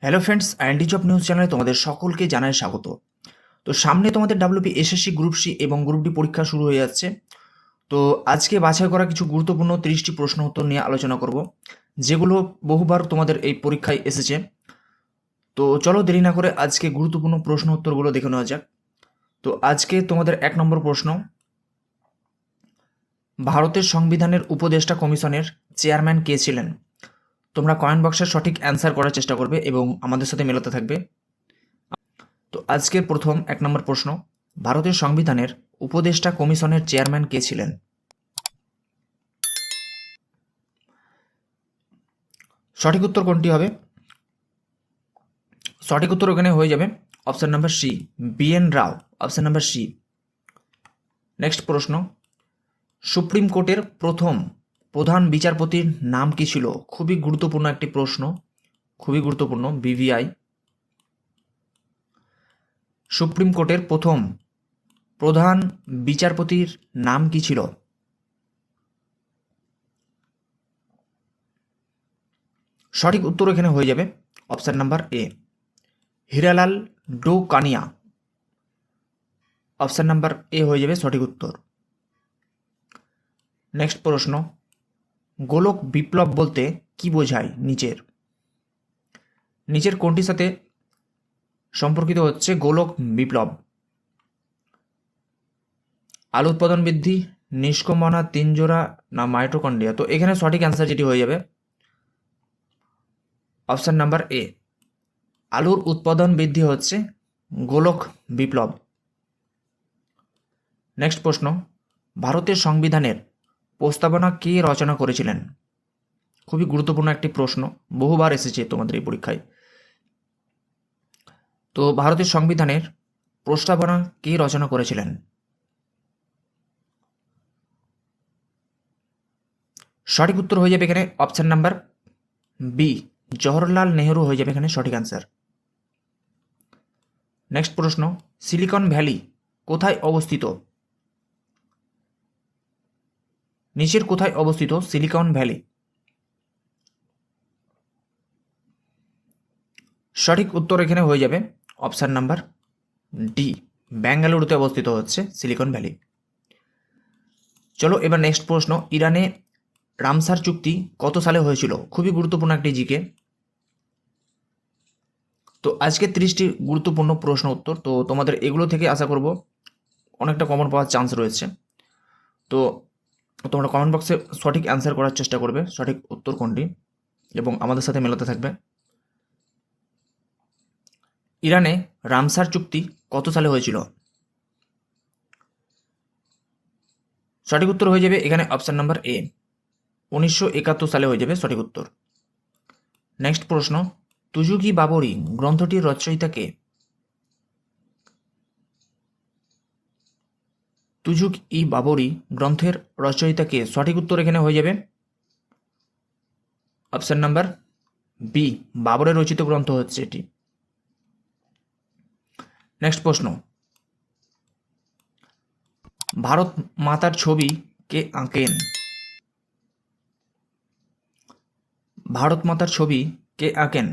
Hello friends, IND job news চ্যানেলে তোমাদের সকলকে জানাই স্বাগত। তো সামনে তোমাদের ডাব্লিউপি এসএসসি গ্রুপ সি এবং গ্রুপ ডি পরীক্ষা শুরু হয়ে যাচ্ছে। তো আজকে বাছাই করা কিছু গুরুত্বপূর্ণ 30টি প্রশ্ন উত্তর নিয়ে আলোচনা করব, যেগুলো বহুবার তোমাদের এই পরীক্ষায় এসেছে। তো চলো দেরি না করে আজকে গুরুত্বপূর্ণ প্রশ্ন উত্তরগুলো দেখে নেওয়া যাক। তো আজকে তোমাদের 1 নম্বর প্রশ্ন, ভারতের সংবিধানের উপদেষ্টা কমিশনের চেয়ারম্যান কে ছিলেন? তোমরা কমেন্ট বক্সের সঠিক অ্যান্সার করার চেষ্টা করবে এবং আমাদের সাথে মেলাতে থাকবে। তো আজকের প্রথম 1 নম্বর প্রশ্ন, ভারতের সংবিধানের উপদেষ্টা কমিশনের চেয়ারম্যান কে ছিলেন? সঠিক উত্তর কোনটি হবে? সঠিক উত্তর ওখানে হয়ে যাবে অপশন নাম্বার সি, BN রাও, অপশন নাম্বার সি। নেক্সট প্রশ্ন, সুপ্রিম কোর্টের প্রথম প্রধান বিচারপতির নাম কি ছিল? খুবই গুরুত্বপূর্ণ একটি প্রশ্ন, খুবই গুরুত্বপূর্ণ। BVI। সুপ্রিম কোর্টের প্রথম প্রধান বিচারপতির নাম কি ছিল? সঠিক উত্তর এখানে হয়ে যাবে option number A, Hiralal Dokania, option number A হয়ে যাবে সঠিক উত্তর। নেক্সট প্রশ্ন, গোলক বিপ্লব বলতে কি বোঝায়? নিচের কোনটির সাথে সম্পর্কিত হচ্ছে গোলক বিপ্লব? আলু উৎপাদন বৃদ্ধি, নিষ্কম্বনা, 3 জোড়া, না মাইটোকন্ড্রিয়া? তো এখানে সঠিক অ্যান্সার যেটি হয়ে যাবে অপশন নাম্বার এ, আলুর উৎপাদন বৃদ্ধি হচ্ছে গোলক বিপ্লব। নেক্সট প্রশ্ন, ভারতের সংবিধানের প্রস্তাবনা কে রচনা করেছিলেন? খুবই গুরুত্বপূর্ণ একটি প্রশ্ন, বহুবার এসেছে তোমাদের এই পরীক্ষায়। তো ভারতের সংবিধানের প্রস্তাবনা কে রচনা করেছিলেন? সঠিক উত্তর হয়ে যাবে এখানে option number B, Jawaharlal Nehru হয়ে যাবে এখানে সঠিক অ্যান্সার। নেক্সট প্রশ্ন, সিলিকন ভ্যালি কোথায় অবস্থিত? নিচের কোথায় অবস্থিত সিলিকন ভ্যালি? সঠিক উত্তর এখানে হয়ে যাবে অপশন নাম্বার ডি, বেঙ্গালুরুতে অবস্থিত হচ্ছে সিলিকন ভ্যালি। চলো এবার নেক্সট প্রশ্ন, ইরানে রামসার চুক্তি কত সালে হয়েছিল? খুবই গুরুত্বপূর্ণ একটি জিকে। তো আজকে 30টি গুরুত্বপূর্ণ প্রশ্ন উত্তর, তো তোমাদের এগুলো থেকে আশা করব অনেকটা কমন পাওয়ার চান্স রয়েছে। তো তোমরা কমেন্ট বক্সে সঠিক অ্যান্সার করার চেষ্টা করবে, সঠিক উত্তর কোনটি, এবং আমাদের সাথে মেলাতে থাকবে। ইরানে রামসার চুক্তি কত সালে হয়েছিল? সঠিক উত্তর হয়ে যাবে এখানে অপশন নাম্বার এ, 1971 সালে হয়ে যাবে সঠিক উত্তর। নেক্সট প্রশ্ন, তুজুকি বাবরি গ্রন্থটির রচয়িতা কে? তুজুক-ই বাবরি গ্রন্থের রচয়িতা কে? সঠিক উত্তর এখানে হয়ে যাবে অপশন নাম্বার বি, বাবরের রচিত গ্রন্থ হচ্ছে এটি। নেক্সট প্রশ্ন, ভারত মাতার ছবি কে আঁকেন? ভারত মাতার ছবি কে আঁকেন?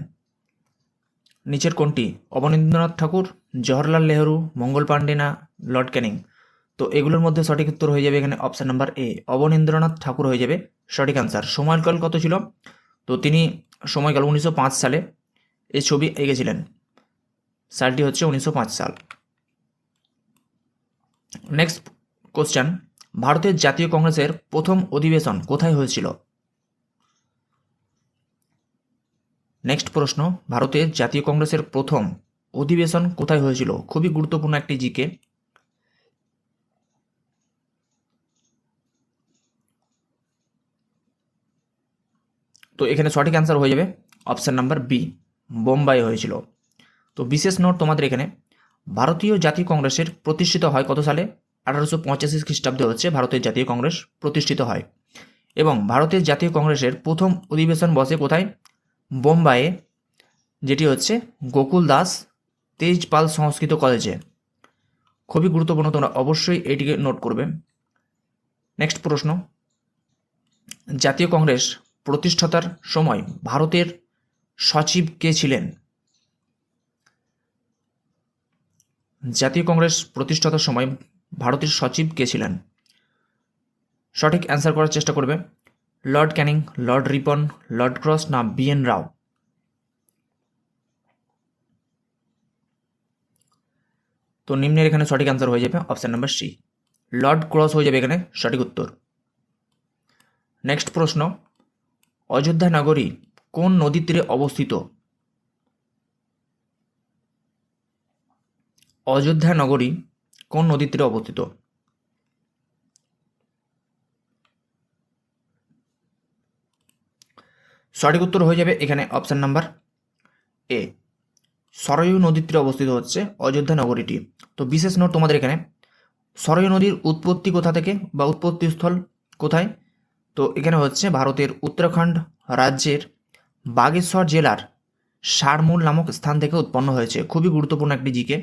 নিচের কোনটি? অবনীন্দ্রনাথ ঠাকুর, জওহরলাল নেহরু, মঙ্গল পাণ্ডে, না লর্ড ক্যানিং? তো এগুলোর মধ্যে সঠিক উত্তর হয়ে যাবে এখানে অপশন নাম্বার এ, অবনীন্দ্রনাথ ঠাকুর হয়ে যাবে সঠিক আনসার। সময়কাল কত ছিল? তো তিনি সময়কাল 1905 সালে এই ছবি এঁকেছিলেন, সালটি হচ্ছে 1905 সাল। নেক্সট কোশ্চেন, ভারতের জাতীয় কংগ্রেসের প্রথম অধিবেশন কোথায় হয়েছিল? নেক্সট প্রশ্ন, ভারতের জাতীয় কংগ্রেসের প্রথম অধিবেশন কোথায় হয়েছিল? খুবই গুরুত্বপূর্ণ একটি জিকে। তো এখানে সঠিক অ্যান্সার হয়ে যাবে অপশন নাম্বার বি, বোম্বাই হয়েছিল। তো বিশেষ নোট তোমাদের এখানে, ভারতীয় জাতীয় কংগ্রেসের প্রতিষ্ঠিত হয় কত সালে? 1885 খ্রিস্টাব্দে হচ্ছে ভারতের জাতীয় কংগ্রেস প্রতিষ্ঠিত হয়, এবং ভারতের জাতীয় কংগ্রেসের প্রথম অধিবেশন বসে কোথায়? বোম্বাইয়ে, যেটি হচ্ছে গোকুল দাস তেজপাল সংস্কৃত কলেজে। খুবই গুরুত্বপূর্ণ, তোমরা অবশ্যই এটিকে নোট করবে। নেক্সট প্রশ্ন, জাতীয় কংগ্রেস প্রতিষ্ঠাতার সময় ভারতের সচিব কে ছিলেন? জাতীয় কংগ্রেস প্রতিষ্ঠাতার সময় ভারতের সচিব কে ছিলেন? সঠিক অ্যান্সার করার চেষ্টা করবে। Lord Canning, Lord Ripon, Lord Cross না BN রাও? তো নিম্নের এখানে সঠিক অ্যান্সার হয়ে যাবে option number C, Lord Cross হয়ে যাবে এখানে সঠিক উত্তর। নেক্সট প্রশ্ন, অযোধ্যা নগরী কোন নদীর তীরে অবস্থিত? অযোধ্যা নগরী কোন নদীর তীরে অবস্থিত? সঠিক উত্তর হয়ে যাবে এখানে অপশন নাম্বার এ, সরয়ু নদীর তীরে অবস্থিত হচ্ছে অযোধ্যা নগরীটি। তো বিশেষ নোট তোমাদের এখানে, সরয়ু নদীর উৎপত্তি কোথা থেকে বা উৎপত্তি স্থল কোথায়? তো এখানে হচ্ছে ভারতের উত্তরাখণ্ড রাজ্যের বাগেশ্বর জেলার সারমূল নামক স্থান থেকে উৎপন্ন হয়েছে। খুবই গুরুত্বপূর্ণ একটি জিকে।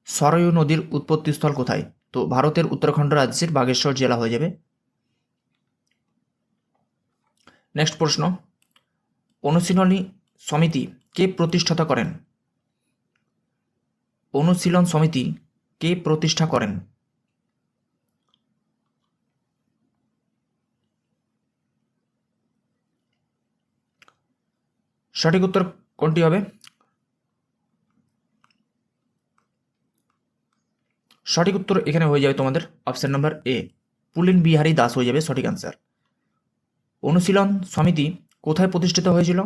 সরয়ু নদীর উৎপত্তিস্থল কোথায়? তো ভারতের উত্তরাখণ্ড রাজ্যের বাগেশ্বর জেলা হয়ে যাবে। নেক্সট প্রশ্ন, অনুশীলনী সমিতি কে প্রতিষ্ঠাতা করেন? অনুশীলন সমিতি কে প্রতিষ্ঠা করেন? সঠিক উত্তর কোনটি হবে? সঠিক উত্তর এখানে হয়ে যাবে তোমাদের অপশন নাম্বার এ, পুলিন বিহারী দাস হয়ে যাবে সঠিক অ্যান্সার। অনুশীলন সমিতি কোথায় প্রতিষ্ঠিত হয়েছিল?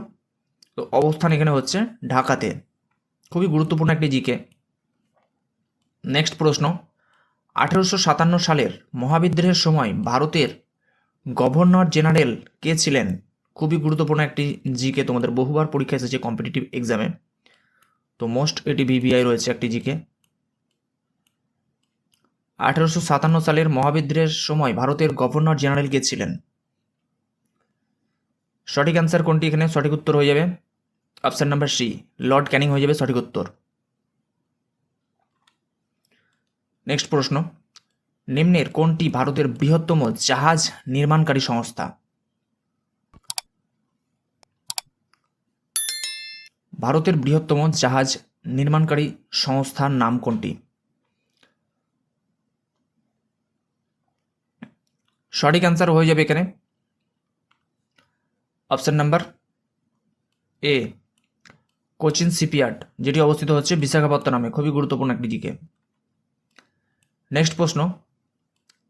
তো অবস্থান এখানে হচ্ছে ঢাকাতে। খুবই গুরুত্বপূর্ণ একটি জিকে। নেক্সট প্রশ্ন, 1857 সালের মহাবিদ্রোহের সময় ভারতের গভর্নর জেনারেল কে ছিলেন? খুবই গুরুত্বপূর্ণ একটি জিকে, তোমাদের বহুবার পরীক্ষা এসেছে কম্পিটিটিভ এক্সামে। তো মোস্ট এটি ভিভিআই রয়েছে একটি জিকে। 1857 সালের মহাবিদ্রোহের সময় ভারতের গভর্নর জেনারেল কে ছিলেন? সঠিক অ্যান্সার কোনটি এখানে? সঠিক উত্তর হয়ে যাবে option number C, Lord Canning হয়ে যাবে সঠিক উত্তর। নেক্সট প্রশ্ন, নিম্নের কোনটি ভারতের বৃহত্তম জাহাজ নির্মাণকারী সংস্থা? ভারতের বৃহত্তম জাহাজ নির্মাণকারী সংস্থার নাম কোনটি? সঠিক অ্যান্সার হয়ে যাবে এখানে অপশন নাম্বার এ, কোচিন শিপইয়ার্ড, যেটি অবস্থিত হচ্ছে বিশাখাপত্তনমে। খুবই গুরুত্বপূর্ণ একটি জিকে। নেক্সট প্রশ্ন,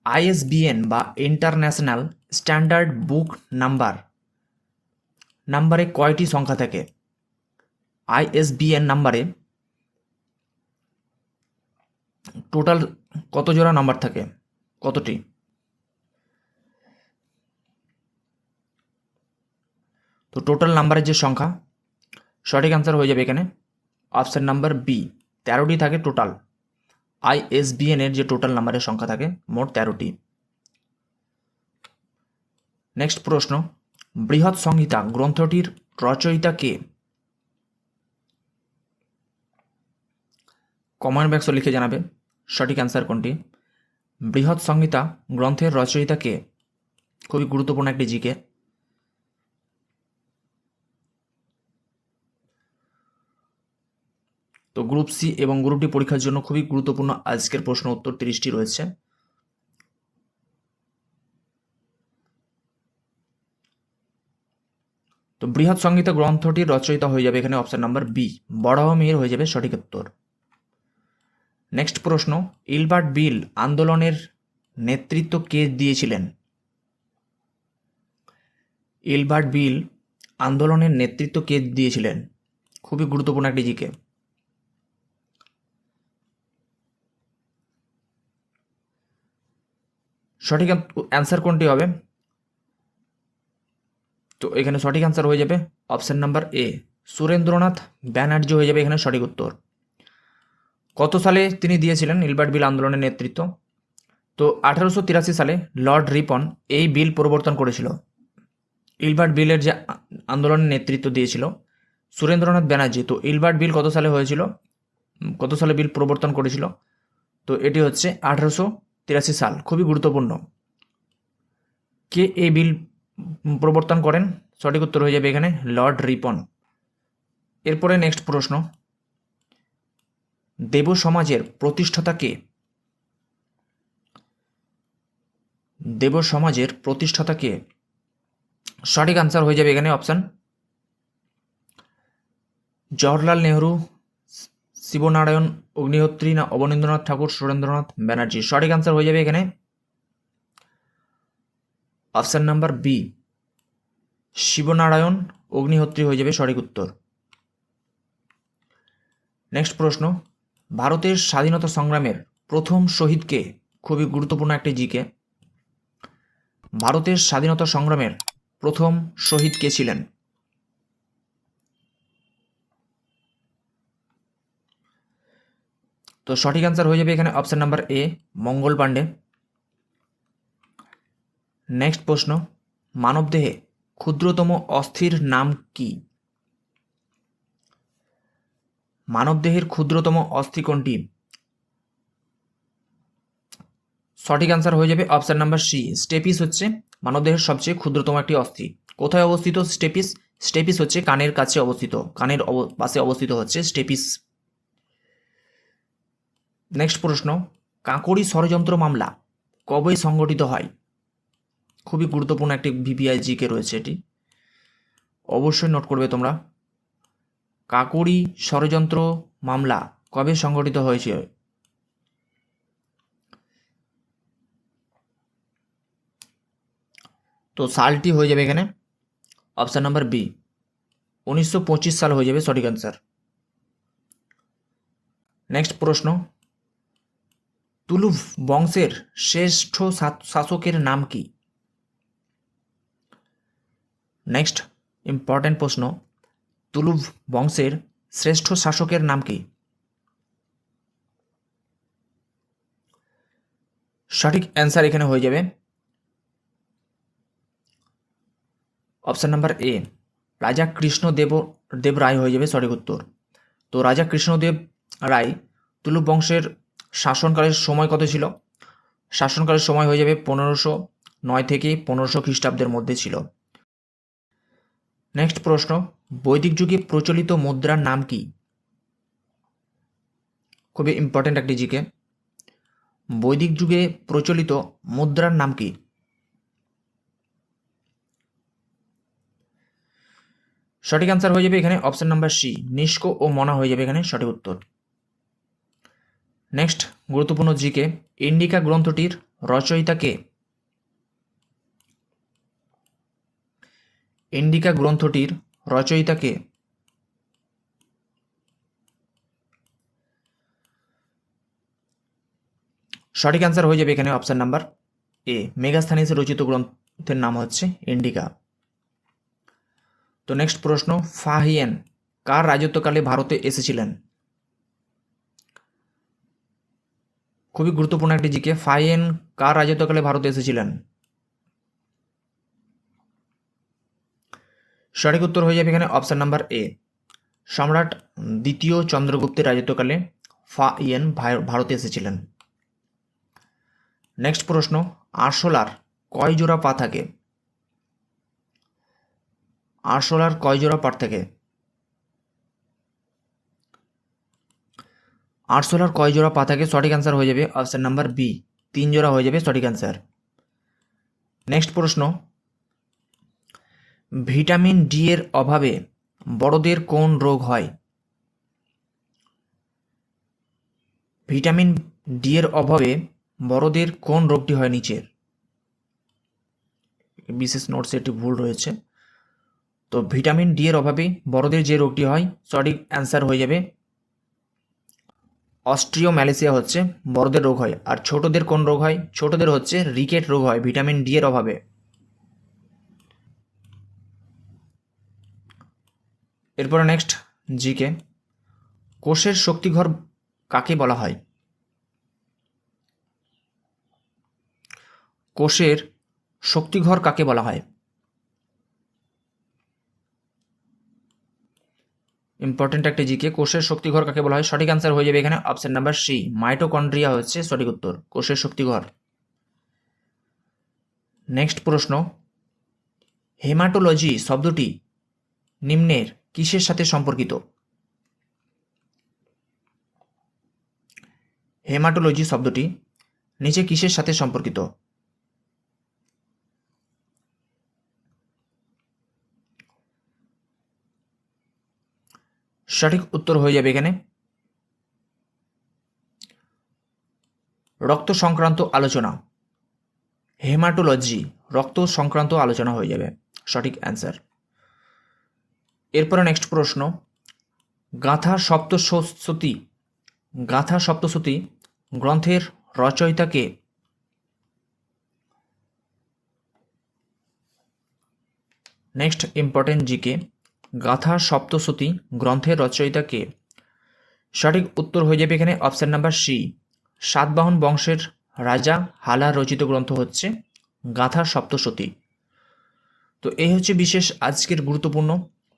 ISBN বা ইন্টারন্যাশনাল স্ট্যান্ডার্ড বুক নাম্বারে কয়টি সংখ্যা থাকে? ISBN নাম্বারে টোটাল কত জোড়া নাম্বার থাকে? কতটি? তো টোটাল নাম্বারের যে সংখ্যা, সঠিক অ্যান্সার হয়ে যাবে এখানে অপশন নাম্বার বি, 13টি থাকে টোটাল। ISBN এর যে টোটাল নাম্বারের সংখ্যা থাকে মোট 13টি। নেক্সট প্রশ্ন, বৃহৎ সংহিতা গ্রন্থটির রচয়িতা কে? কমেন্ট বক্সে লিখে জানাবে সঠিক অ্যান্সার কোনটি। বৃহৎ সংহিতা গ্রন্থের রচয়িতা কে? খুবই গুরুত্বপূর্ণ একটি জিকে। তো গ্রুপ সি এবং গ্রুপ ডি পরীক্ষার জন্য খুবই গুরুত্বপূর্ণ আজকের প্রশ্ন উত্তর 30টি রয়েছে। তো বৃহৎ সংহিতা গ্রন্থটির রচয়িতা হয়ে যাবে এখানে অপশন নাম্বার বি, বরাহমিহির হয়ে যাবে সঠিক উত্তর। নেক্সট প্রশ্ন, ইলবার্ট বিল আন্দোলনের নেতৃত্ব কে দিয়েছিলেন? ইলবার্ট বিল আন্দোলনের নেতৃত্ব কে দিয়েছিলেন? খুবই গুরুত্বপূর্ণ একটি জিকে। সঠিক অ্যান্সার কোনটি হবে? তো এখানে সঠিক অ্যান্সার হয়ে যাবে অপশন নাম্বার এ, সুরেন্দ্রনাথ ব্যানার্জি হয়ে যাবে এখানে সঠিক উত্তর। কত সালে তিনি দিয়েছিলেন ইলবার্ট বিল আন্দোলনের নেতৃত্ব? তো 1883 সালে লর্ড রিপন এই বিল প্রবর্তন করেছিল। ইলবার্ট বিলের যে আন্দোলনের নেতৃত্ব দিয়েছিল সুরেন্দ্রনাথ ব্যানার্জি। তো ইলবার্ট বিল কত সালে হয়েছিল, কত সালে বিল প্রবর্তন করেছিল? তো এটি হচ্ছে 1883 সাল। খুবই গুরুত্বপূর্ণ। কে এই বিল প্রবর্তন করেন? সঠিক উত্তর হয়ে যাবে এখানে লর্ড রিপন। এরপরে নেক্সট প্রশ্ন, দেব সমাজের প্রতিষ্ঠাতা কে? দেব সমাজের প্রতিষ্ঠাতা কে? সঠিক আনসার হয়ে যাবে এখানে অপশন জওহরলাল নেহরু, শিবনারায়ণ অগ্নিহোত্রী, না অবনীন্দ্রনাথ ঠাকুর, সুরেন্দ্রনাথ ব্যানার্জি। সঠিক আনসার হয়ে যাবে এখানে option number B, Shivnarayan Agnihotri হয়ে যাবে সঠিক উত্তর। নেক্সট প্রশ্ন, ভারতের স্বাধীনতা সংগ্রামের প্রথম শহীদ কে? খুবই গুরুত্বপূর্ণ একটি জিকে। ভারতের স্বাধীনতা সংগ্রামের প্রথম শহীদ কে ছিলেন? তো সঠিক আনসার হয়ে যাবে এখানে অপশন নাম্বার এ, মঙ্গল পাণ্ডে। নেক্সট প্রশ্ন, মানবদেহে ক্ষুদ্রতম অস্থির নাম কি? মানবদেহের ক্ষুদ্রতম অস্থি কোনটি? সঠিক আনসার হয়ে যাবে অপশন নাম্বার সি, স্টেপিস হচ্ছে মানবদেহের সবচেয়ে ক্ষুদ্রতম একটি অস্থি। কোথায় অবস্থিত স্টেপিস? স্টেপিস হচ্ছে কানের কাছে অবস্থিত, কানের পাশে অবস্থিত হচ্ছে স্টেপিস। নেক্সট প্রশ্ন, কাকড়ি ষড়যন্ত্র মামলা কবে সংগঠিত হয়? খুবই গুরুত্বপূর্ণ একটি ভিপিআই জিকে রয়েছে, এটি অবশ্যই নোট করবে তোমরা। কাকড়ি ষড়যন্ত্র মামলা কবে সংগঠিত হয়েছে? তো সালটি হয়ে যাবে এখানে অপশন নাম্বার বি, 1925 সাল হয়ে যাবে সঠিক আনসার। নেক্সট প্রশ্ন, তুলুভ বংশের শ্রেষ্ঠ শাসকের নাম কি? নেক্সট ইম্পর্টেন্ট প্রশ্ন, তুলুভ বংশের শ্রেষ্ঠ শাসকের নাম কি? সঠিক অ্যান্সার এখানে হয়ে যাবে অপশন নাম্বার এ, রাজা কৃষ্ণদেব রায় হয়ে যাবে সঠিক উত্তর। তো রাজা কৃষ্ণদেব রায় তুলুভ বংশের শাসনকালের সময় কত ছিল? শাসনকালের সময় হয়ে যাবে 1509 থেকে 1500 খ্রিস্টাব্দের মধ্যে ছিল। নেক্সট প্রশ্ন, বৈদিক যুগে প্রচলিত মুদ্রার নাম কি? খুবই ইম্পর্টেন্ট একটি জিকে। বৈদিক যুগে প্রচলিত মুদ্রার নাম কি? সঠিক আনসার হয়ে যাবে এখানে অপশন নাম্বার সি, নিষ্ক ও মনা হয়ে যাবে এখানে সঠিক উত্তর। নেক্সট গুরুত্বপূর্ণ জিকে, ইন্ডিকা গ্রন্থটির রচয়িতা কে? ইন্ডিকা গ্রন্থটির রচয়িতা কে? সঠিক অ্যান্সার হয়ে যাবে এখানে অপশন নাম্বার এ, মেগাস্থানিস রচিত গ্রন্থের নাম হচ্ছে ইন্ডিকা। তো নেক্সট প্রশ্ন, ফাহিয়েন কার রাজত্বকালে ভারতে এসেছিলেন? খুবই গুরুত্বপূর্ণ একটি জিকে, ফাহিয়েন কার রাজত্বকালে ভারতে এসেছিলেন? সঠিক উত্তর হয়ে যাবে এখানে অপশন নাম্বার এ, সম্রাট দ্বিতীয় চন্দ্রগুপ্তের রাজত্বকালে ফাহিয়েন ভারতে এসেছিলেন। নেক্সট প্রশ্ন, আরশোলার কয় জোড়া পা থাকে? আরশোলার কয় জোড়া পা থাকে? আরশোলার কয় জোড়া পা থাকে? সঠিক অ্যান্সার হয়ে যাবে অপশন নাম্বার বি, 3 জোড়া হয়ে যাবে সঠিক অ্যান্সার। নেক্সট প্রশ্ন, ভিটামিন ডি এর অভাবে বড়দের কোন রোগ হয়? ভিটামিন ডি এর অভাবে বড়দের কোন রোগটি হয় নিচের? বিশেষ নোটসে একটি ভুল রয়েছে। তো ভিটামিন ডি এর অভাবে বড়দের যে রোগটি হয়, সঠিক অ্যান্সার হয়ে যাবে অস্ট্রিওম্যালেসিয়া হচ্ছে বড়দের রোগ হয়। আর ছোটদের কোন রোগ হয়? ছোটদের হচ্ছে রিকেট রোগ হয় ভিটামিন ডি এর অভাবে। এরপরে নেক্সট জিকে, কোষের শক্তিঘর কাকে বলা হয়? কোষের শক্তিঘর কাকে বলা হয়? ইম্পর্টেন্ট একটা জিকে, কোষের শক্তিঘর কাকে বলা হয়? সঠিক অ্যান্সার হয়ে যাবে এখানে অপশন নাম্বার সি, মাইটোকন্ড্রিয়া হচ্ছে সঠিক উত্তর, কোষের শক্তিঘর। নেক্সট প্রশ্ন, হেমাটোলজি শব্দটি নিম্নের কিসের সাথে সম্পর্কিত? হেমাটোলজি শব্দটি নিচে কিসের সাথে সম্পর্কিত? সঠিক উত্তর হয়ে যাবে এখানে রক্ত সংক্রান্ত আলোচনা। হেমাটোলজি রক্ত সংক্রান্ত আলোচনা হয়ে যাবে সঠিক অ্যান্সার। এরপরে নেক্সট প্রশ্ন, গাঁথা সপ্তশতী গ্রন্থের রচয়িতা কে? নেক্সট ইম্পর্টেন্ট জিকে, গাঁথা সপ্তশতী গ্রন্থের রচয়িতা কে? সঠিক উত্তর হয়ে যাবে এখানে অপশন নাম্বার সি, সাতবাহন বংশের রাজা হালার রচিত গ্রন্থ হচ্ছে গাঁথা সপ্তশতী। তো এই হচ্ছে বিশেষ আজকের গুরুত্বপূর্ণ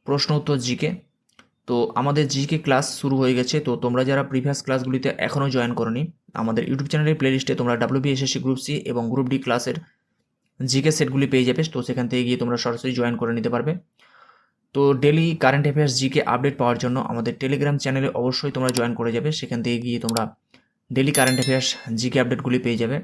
প্রশ্ন উত্তর জিকে। তো আমাদের জিকে ক্লাস শুরু হয়ে গেছে। তো তোমরা যারা প্রিভিয়াস ক্লাসগুলিতে এখনও জয়েন করনি, আমাদের ইউটিউব চ্যানেলের প্লেলিস্টে তোমরা WBSSC গ্রুপ সি এবং গ্রুপ ডি ক্লাসের জিকে সেটগুলি পেয়ে যাবে। তো সেখান থেকে গিয়ে তোমরা সরাসরি জয়েন করে নিতে পারবে। তো daily current affairs GK update পাওয়ার জন্য আমাদের টেলিগ্রাম চ্যানেলে অবশ্যই তোমরা জয়েন করে যাবে। সেখান থেকে গিয়ে তোমরা ডেলি কারেন্ট অ্যাফেয়ার্স জিকে আপডেটগুলি পেয়ে যাবে।